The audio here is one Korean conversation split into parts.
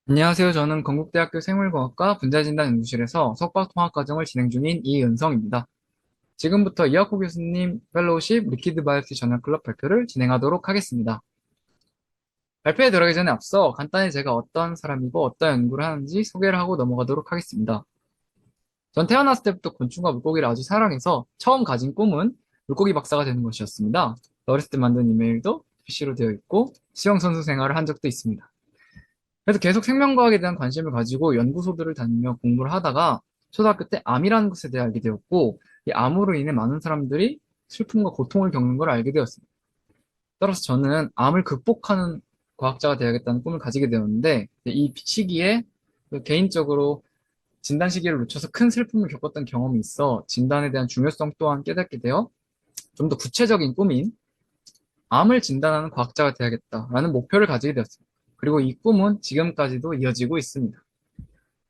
안녕하세요. 저는 건국대학교 생물공학과 분자진단 연구실에서 석박통합과정을 진행 중인 이은성입니다. 지금부터 이학호 교수님 펠로우십 리퀴드 바이오시 저널클럽 발표를 진행하도록 하겠습니다. 발표에 들어가기 전에 앞서 간단히 제가 어떤 사람이고 어떤 연구를 하는지 소개를 하고 넘어가도록 하겠습니다. 전 태어났을 때부터 곤충과 물고기를 아주 사랑해서 처음 가진 꿈은 물고기 박사가 되는 것이었습니다. 어렸을 때 만든 이메일도 PC로 되어 있고 수영선수 생활을 한 적도 있습니다. 그래서 계속 생명과학에 대한 관심을 가지고 연구소들을 다니며 공부를 하다가 초등학교 때 암이라는 것에 대해 알게 되었고, 이 암으로 인해 많은 사람들이 슬픔과 고통을 겪는 걸 알게 되었습니다. 따라서 저는 암을 극복하는 과학자가 되어야겠다는 꿈을 가지게 되었는데, 이 시기에 개인적으로 진단 시기를 놓쳐서 큰 슬픔을 겪었던 경험이 있어 진단에 대한 중요성 또한 깨닫게 되어 좀 더 구체적인 꿈인 암을 진단하는 과학자가 되어야겠다라는 목표를 가지게 되었습니다. 그리고 이 꿈은 지금까지도 이어지고 있습니다.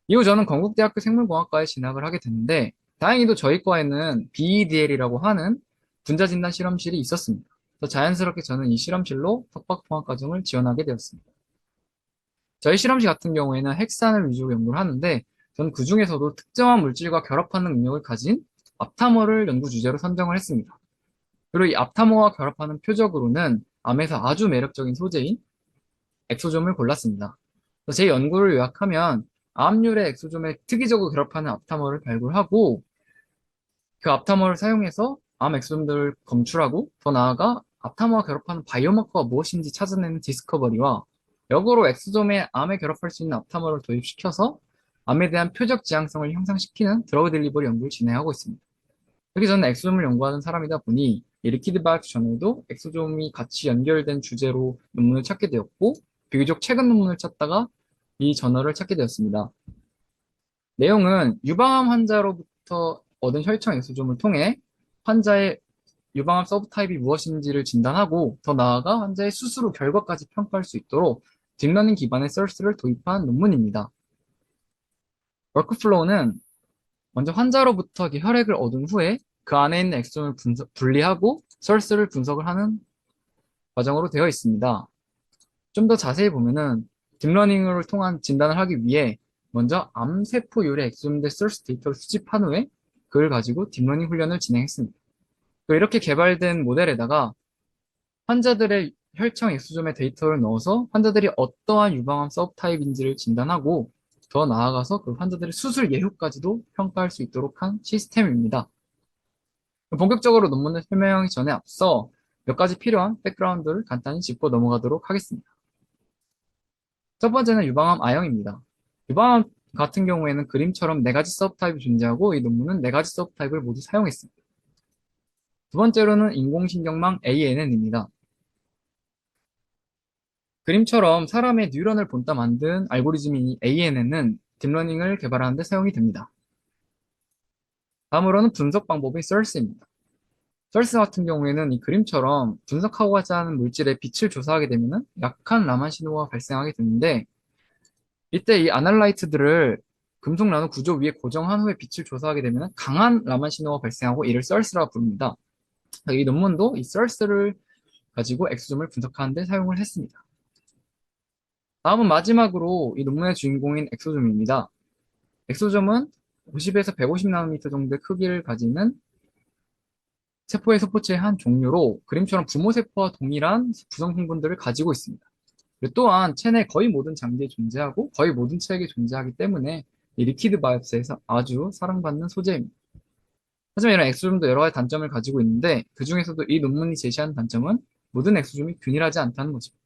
이후 저는 건국대학교 생물공학과에 진학을 하게 됐는데, 다행히도 저희 과에는 BEDL이라고 하는 분자진단 실험실이 있었습니다. 그래서 자연스럽게 저는 이 실험실로 석박통합과정을 지원하게 되었습니다. 저희 실험실 같은 경우에는 핵산을 위주로 연구를 하는데, 저는 그 중에서도 특정한 물질과 결합하는 능력을 가진 앞타머를 연구 주제로 선정을 했습니다. 그리고 이 앞타머와 결합하는 표적으로는 암에서 아주 매력적인 소재인 엑소점을 골랐습니다. 제 연구를 요약하면 암률의 엑소점에 특이적으로 결합하는 앞타머를 발굴하고 그 앞타머를 사용해서 암 엑소점들을 검출하고 더 나아가 앞타머와 결합하는 바이오마커가 무엇인지 찾아내는 디스커버리와 역으로 엑소점에 암에 결합할 수 있는 앞타머를 도입시켜서 암에 대한 표적 지향성을 향상시키는 드러그 딜리버리 연구를 진행하고 있습니다. 특히 저는 엑소점을 연구하는 사람이다 보니 이 리퀴드 바이오스 전에도 엑소점이 같이 연결된 주제로 논문을 찾게 되었고 비교적 최근 논문을 찾다가 이 저널을 찾게 되었습니다. 내용은 유방암 환자로부터 얻은 혈청 엑소점을 통해 환자의 유방암 서브타입이 무엇인지를 진단하고 더 나아가 환자의 수술 후 결과까지 평가할 수 있도록 딥러닝 기반의 썰스를 도입한 논문입니다. 워크플로우는 먼저 환자로부터 혈액을 얻은 후에 그 안에 있는 엑소점을 분리하고 썰스를 분석을 하는 과정으로 되어 있습니다. 좀 더 자세히 보면은 딥러닝을 통한 진단을 하기 위해 먼저 암세포율의 엑소점대 소스 데이터를 수집한 후에 그걸 가지고 딥러닝 훈련을 진행했습니다. 또 이렇게 개발된 모델에다가 환자들의 혈청 엑소점의 데이터를 넣어서 환자들이 어떠한 유방암 서브타입인지를 진단하고 더 나아가서 그 환자들의 수술 예후까지도 평가할 수 있도록 한 시스템입니다. 본격적으로 논문을 설명하기 전에 앞서 몇 가지 필요한 백그라운드를 간단히 짚고 넘어가도록 하겠습니다. 첫 번째는 유방암 I형입니다. 유방암 같은 경우에는 그림처럼 네 가지 서브타입이 존재하고 이 논문은 네 가지 서브타입을 모두 사용했습니다. 두 번째로는 인공신경망 ANN입니다. 그림처럼 사람의 뉴런을 본따 만든 알고리즘인 ANN은 딥러닝을 개발하는 데 사용이 됩니다. 다음으로는 분석 방법인 썰스입니다. 썰스 같은 경우에는 이 그림처럼 분석하고자 하는 물질의 빛을 조사하게 되면 약한 라만 신호가 발생하게 되는데 이때 이 아날라이트들을 금속 나노 구조 위에 고정한 후에 빛을 조사하게 되면 강한 라만 신호가 발생하고 이를 썰스라고 부릅니다. 이 논문도 이 썰스를 가지고 엑소점을 분석하는 데 사용을 했습니다. 다음은 마지막으로 이 논문의 주인공인 엑소점입니다. 엑소점은 50에서 150 나노미터 정도의 크기를 가지는 세포의 세포체의 한 종류로 그림처럼 부모세포와 동일한 구성 성분들을 가지고 있습니다. 그리고 또한 체내 거의 모든 장기에 존재하고 거의 모든 체액에 존재하기 때문에 이 리퀴드 바이옵스에서 아주 사랑받는 소재입니다. 하지만 이런 엑소점도 여러 가지 단점을 가지고 있는데 그 중에서도 이 논문이 제시하는 단점은 모든 엑소점이 균일하지 않다는 것입니다.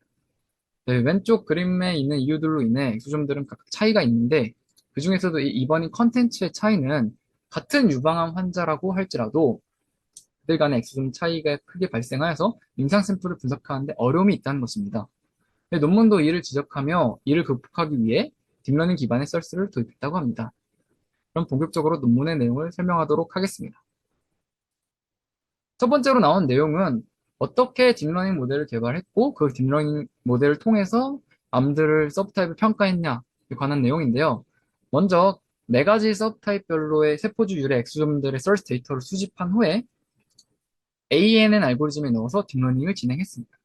네, 왼쪽 그림에 있는 이유들로 인해 엑소점들은 각각 차이가 있는데 그 중에서도 이 이번인 컨텐츠의 차이는 같은 유방암 환자라고 할지라도 그들 간의 엑소점 차이가 크게 발생하여서 임상 샘플을 분석하는데 어려움이 있다는 것입니다. 논문도 이를 지적하며 이를 극복하기 위해 딥러닝 기반의 썰스를 도입했다고 합니다. 그럼 본격적으로 논문의 내용을 설명하도록 하겠습니다. 첫 번째로 나온 내용은 어떻게 딥러닝 모델을 개발했고 그 딥러닝 모델을 통해서 암들을 서브타입을 평가했냐에 관한 내용인데요. 먼저 네 가지 서브타입별로의 세포주 유래 엑소점들의 썰스 데이터를 수집한 후에 ANN 알고리즘에 넣어서 딥러닝을 진행했습니다.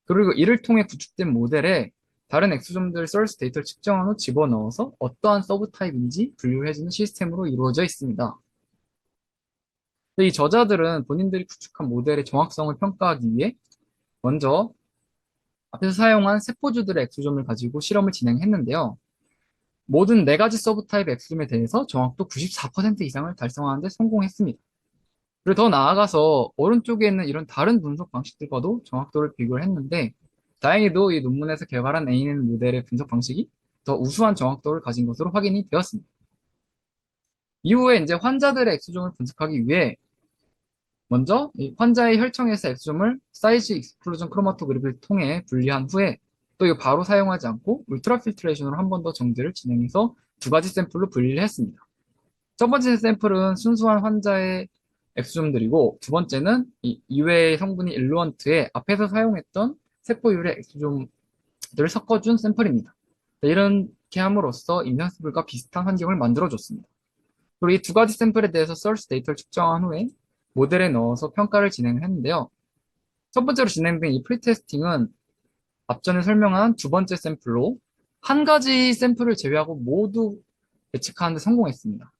그리고 이를 통해 구축된 모델에 다른 엑소좀들 source 데이터를 측정한 후 집어넣어서 어떠한 서브 타입인지 분류해주는 시스템으로 이루어져 있습니다. 이 저자들은 본인들이 구축한 모델의 정확성을 평가하기 위해 먼저 앞에서 사용한 세포주들의 엑소좀을 가지고 실험을 진행했는데요. 모든 4가지 서브타입 엑소좀에 대해서 정확도 94% 이상을 달성하는 데 성공했습니다. 그리고 더 나아가서 오른쪽에 있는 이런 다른 분석 방식들과도 정확도를 비교를 했는데 다행히도 이 논문에서 개발한 ANN 모델의 분석 방식이 더 우수한 정확도를 가진 것으로 확인이 되었습니다. 이후에 이제 환자들의 엑소좀을 분석하기 위해 먼저 이 환자의 혈청에서 엑소좀을 사이즈 익스클루전 크로마토그래피를 통해 분리한 후에 또 이거 바로 사용하지 않고 울트라 필트레이션으로 한 번 더 정제를 진행해서 2가지 샘플로 분리를 했습니다. 첫 번째 샘플은 순수한 환자의 엑소좀들이고 두 번째는 이 이외의 성분이 일루언트에 앞에서 사용했던 세포율의 엑소좀들을 섞어준 샘플입니다. 이렇게 함으로써 임상 샘플과 비슷한 환경을 만들어줬습니다. 그리고 이 2가지 샘플에 대해서 source 데이터를 측정한 후에 모델에 넣어서 평가를 진행했는데요. 첫 번째로 진행된 이 프리테스팅은 앞전에 설명한 두 번째 샘플로 한 가지 샘플을 제외하고 모두 예측하는 데 성공했습니다.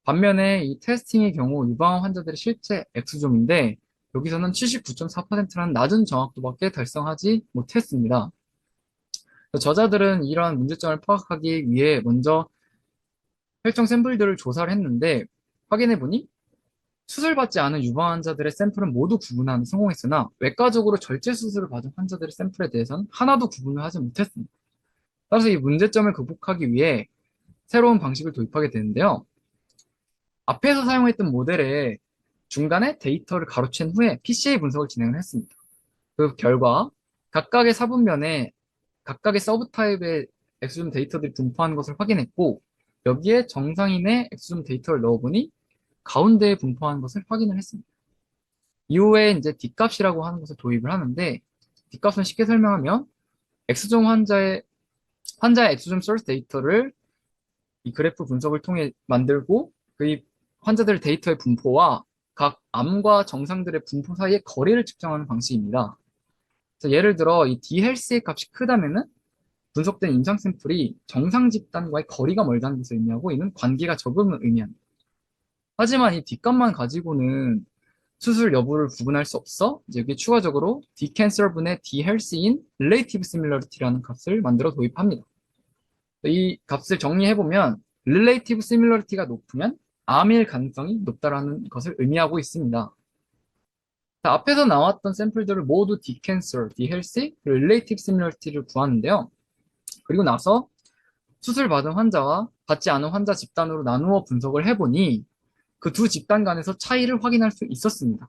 반면에 이 테스팅의 경우 유방암 환자들의 실제 엑소좀인데 여기서는 79.4%라는 낮은 정확도밖에 달성하지 못했습니다. 저자들은 이러한 문제점을 파악하기 위해 먼저 혈청 샘플들을 조사를 했는데 확인해보니 수술받지 않은 유방 환자들의 샘플은 모두 구분하는 데 성공했으나 외과적으로 절제 수술을 받은 환자들의 샘플에 대해서는 하나도 구분을 하지 못했습니다. 따라서 이 문제점을 극복하기 위해 새로운 방식을 도입하게 되는데요. 앞에서 사용했던 모델에 중간에 데이터를 가로챈 후에 PCA 분석을 진행을 했습니다. 그 결과 각각의 사분면에 각각의 서브 타입의 엑소좀 데이터들이 분포하는 것을 확인했고 여기에 정상인의 엑소좀 데이터를 넣어보니 가운데에 분포하는 것을 확인을 했습니다. 이후에 이제 D값이라고 하는 것을 도입을 하는데 D값은 쉽게 설명하면 엑소좀 환자의 엑소좀 소스 데이터를 이 그래프 분석을 통해 만들고 그 환자들 데이터의 분포와 각 암과 정상들의 분포 사이의 거리를 측정하는 방식입니다. 그래서 예를 들어 이 D-헬스의 값이 크다면은 분석된 임상 샘플이 정상 집단과의 거리가 멀다는 것을 의미하고 이는 관계가 적음을 의미합니다. 하지만 이 D값만 가지고는 수술 여부를 구분할 수 없어 이제 여기 추가적으로 D-cancer분의 D-health인 relative similarity라는 값을 만들어 도입합니다. 이 값을 정리해보면 relative similarity가 높으면 암일 가능성이 높다라는 것을 의미하고 있습니다. 자, 앞에서 나왔던 샘플들을 모두 D-cancer, D-healthy, 그리고 relative similarity를 구하는데요. 그리고 나서 수술 받은 환자와 받지 않은 환자 집단으로 나누어 분석을 해보니 그 두 집단 간에서 차이를 확인할 수 있었습니다.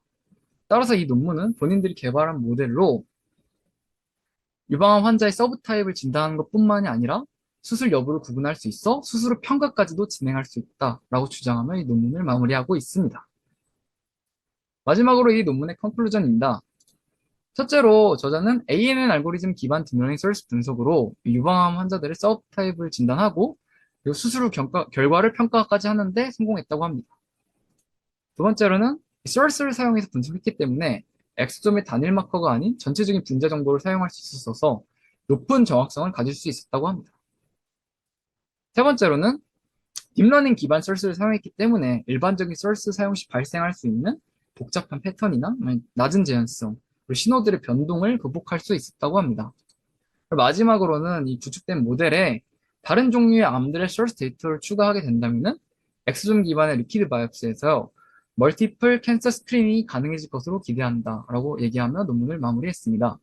따라서 이 논문은 본인들이 개발한 모델로 유방암 환자의 서브타입을 진단하는 것뿐만이 아니라 수술 여부를 구분할 수 있어 수술 후 평가까지도 진행할 수 있다라고 주장하며 이 논문을 마무리하고 있습니다. 마지막으로 이 논문의 컨클루전입니다. 첫째로 저자는 ANN 알고리즘 기반 딥러닝 소스 분석으로 유방암 환자들의 서브타입을 진단하고 그리고 수술 후 결과를 평가까지 하는데 성공했다고 합니다. 두 번째로는 source를 사용해서 분석했기 때문에 엑소점의 단일 마커가 아닌 전체적인 분자 정보를 사용할 수 있어서 높은 정확성을 가질 수 있었다고 합니다. 세 번째로는 딥러닝 기반 source를 사용했기 때문에 일반적인 source 사용 시 발생할 수 있는 복잡한 패턴이나 낮은 재현성, 그리고 신호들의 변동을 극복할 수 있었다고 합니다. 마지막으로는 이 구축된 모델에 다른 종류의 암들의 source 데이터를 추가하게 된다면 엑소점 기반의 리퀴드 바이옵시에서 멀티플 캔서 스크린이 가능해질 것으로 기대한다라고 얘기하며 논문을 마무리했습니다.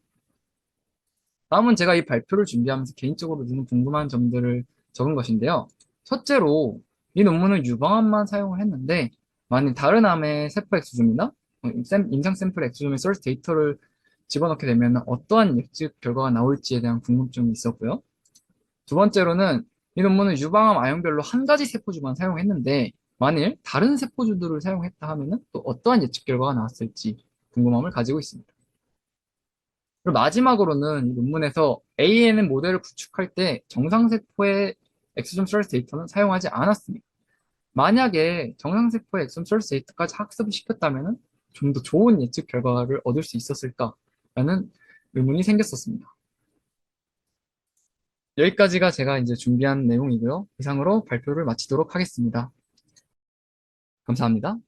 다음은 제가 이 발표를 준비하면서 개인적으로 드는 궁금한 점들을 적은 것인데요. 첫째로 이 논문은 유방암만 사용을 했는데 만약 다른 암의 세포 엑소좀이나 임상 샘플 엑소좀의 소스 데이터를 집어넣게 되면 어떠한 예측 결과가 나올지에 대한 궁금증이 있었고요. 두 번째로는 이 논문은 유방암 아형별로 한 가지 세포주만 사용했는데 만일 다른 세포주들을 사용했다 하면 또 어떠한 예측 결과가 나왔을지 궁금함을 가지고 있습니다. 그리고 마지막으로는 이 논문에서 ANN 모델을 구축할 때 정상세포의 엑소좀 소스 데이터는 사용하지 않았습니다. 만약에 정상세포의 엑소좀 소스 데이터까지 학습을 시켰다면 좀 더 좋은 예측 결과를 얻을 수 있었을까라는 의문이 생겼었습니다. 여기까지가 제가 이제 준비한 내용이고요. 이상으로 발표를 마치도록 하겠습니다. 감사합니다.